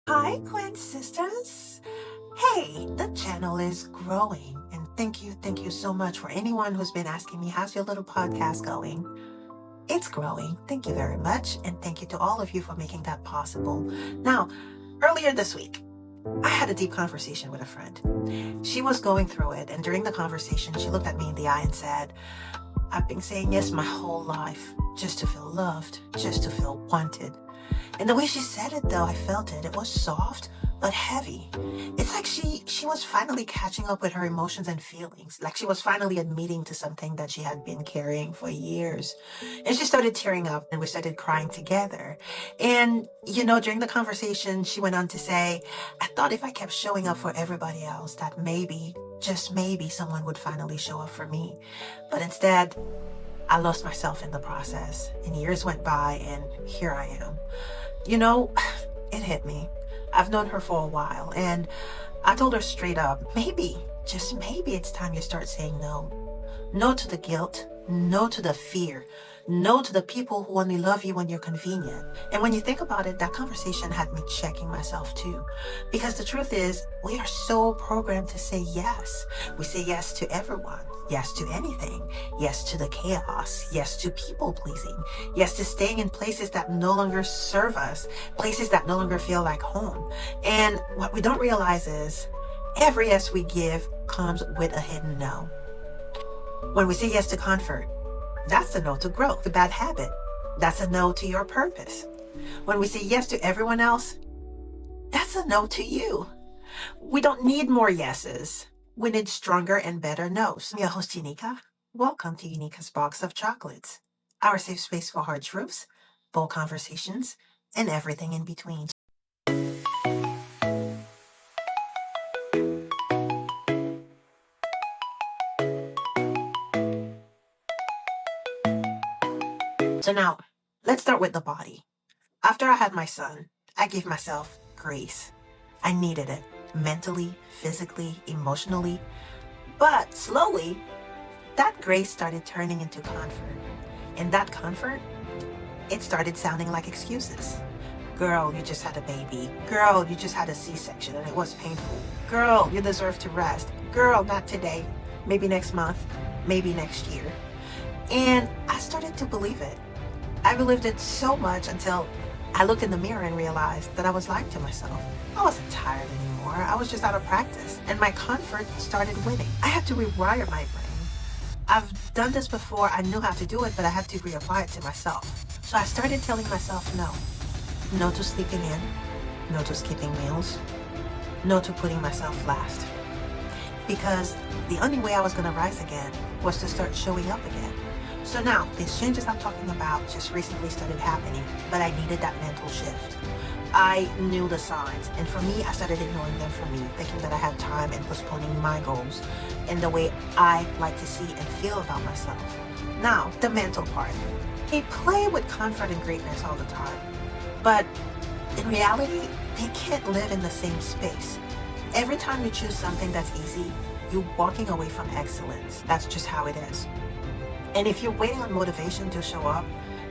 Hi, Queen Sisters. Hey, the channel is growing. And thank you so much for anyone who's been asking me, how's your little podcast going? It's growing. Thank you very much. And thank you to all of you for making that possible. Now, earlier this week, I had a deep conversation with a friend. She was going through it, and during the conversation, she looked at me in the eye and said, I've been saying yes my whole life just to feel loved, just to feel wanted. And the way she said it, though, I felt it. It was soft, but heavy. It's like she was finally catching up with her emotions and feelings. Like she was finally admitting to something that she had been carrying for years. And she started tearing up and we started crying together. And, during the conversation, she went on to say, I thought if I kept showing up for everybody else, that maybe, just maybe, someone would finally show up for me. But instead, I lost myself in the process. And years went by and here I am. It hit me. I've known her for a while, and I told her straight up, maybe, just maybe it's time you start saying no. No to the guilt, no to the fear, no to the people who only love you when you're convenient. And when you think about it, that conversation had me checking myself too. Because the truth is, we are so programmed to say yes. We say yes to everyone, yes to anything, yes to the chaos, yes to people pleasing, yes to staying in places that no longer serve us, places that no longer feel like home. And what we don't realize is every yes we give comes with a hidden no. When we say yes to comfort, that's a no to growth, a bad habit. That's a no to your purpose. When we say yes to everyone else, that's a no to you. We don't need more yeses. We need stronger and better no's. I'm your host, Eunika. Welcome to Unika's Box of Chocolates, our safe space for hard truths, bold conversations, and everything in between. So now, let's start with the body. After I had my son, I gave myself grace. I needed it mentally, physically, emotionally. But slowly, that grace started turning into comfort. And that comfort, it started sounding like excuses. Girl, you just had a baby. Girl, you just had a C-section and it was painful. Girl, you deserve to rest. Girl, not today. Maybe next month. Maybe next year. And I started to believe it. I believed it so much until I looked in the mirror and realized that I was lying to myself. I wasn't tired anymore. I was just out of practice. And my comfort started winning. I had to rewire my brain. I've done this before. I knew how to do it, but I had to reapply it to myself. So I started telling myself no. No to sleeping in. No to skipping meals. No to putting myself last. Because the only way I was going to rise again was to start showing up again. So now, these changes I'm talking about just recently started happening, but I needed that mental shift. I knew the signs, and for me, I started ignoring them for me, thinking that I had time and postponing my goals and the way I like to see and feel about myself. Now, the mental part. We play with comfort and greatness all the time, but in reality, they can't live in the same space. Every time you choose something that's easy, you're walking away from excellence. That's just how it is. And if you're waiting on motivation to show up,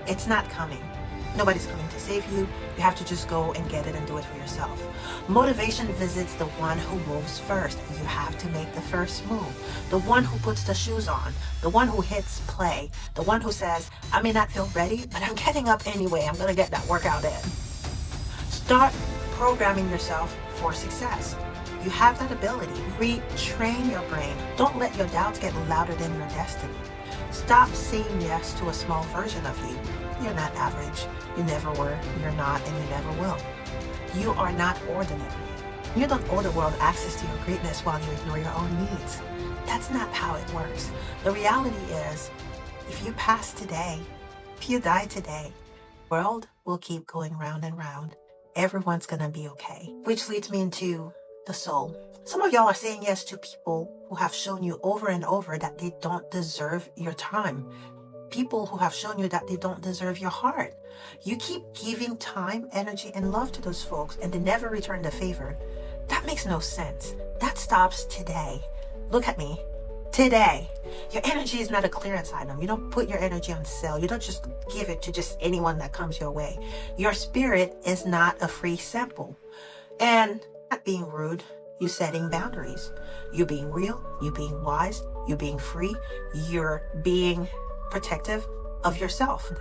it's not coming. Nobody's coming to save you. You have to just go and get it and do it for yourself. Motivation visits the one who moves first. You have to make the first move. The one who puts the shoes on. The one who hits play. The one who says, I may not feel ready, but I'm getting up anyway. I'm going to get that workout in. Start programming yourself for success. You have that ability. Retrain your brain. Don't let your doubts get louder than your destiny. Stop saying yes to a small version of you. You're not average. You never were, you're not, and you never will. You are not ordinary. You don't owe the world access to your greatness while you ignore your own needs. That's not how it works. The reality is, if you pass today, if you die today, the world will keep going round and round. Everyone's gonna be okay. Which leads me into the soul. Some of y'all are saying yes to people who have shown you over and over that they don't deserve your time. People who have shown you that they don't deserve your heart. You keep giving time, energy, and love to those folks and they never return the favor. That makes no sense. That stops today. Look at me. Today. Your energy is not a clearance item. You don't put your energy on sale. You don't just give it to just anyone that comes your way. Your spirit is not a free sample. And not being rude, you setting boundaries. You being real, you being wise, you being free, you're being protective of yourself.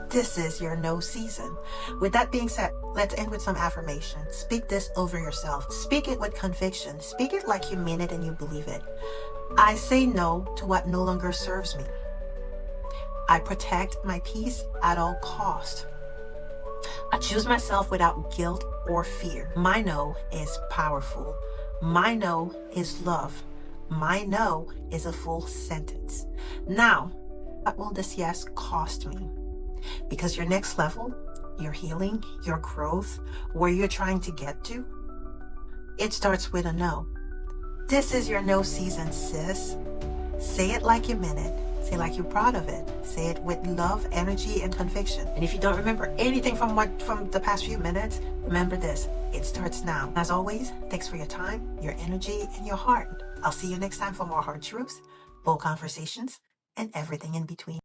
This is your no season. With that being said, let's end with some affirmation. Speak this over yourself. Speak it with conviction. Speak it like you mean it and you believe it. I say no to what no longer serves me. I protect my peace at all cost. I choose myself without guilt or fear. My no is powerful. My no is love. My no is a full sentence. Now, what will this yes cost me? Because your next level, your healing, your growth, where you're trying to get to, it starts with a no. This is your no season, sis. Say it like you meant it. Say it like you're proud of it. Say it with love, energy, and conviction. And if you don't remember anything from the past few minutes, remember this. It starts now. As always, thanks for your time, your energy, and your heart. I'll see you next time for more hard truths, bold conversations, and everything in between.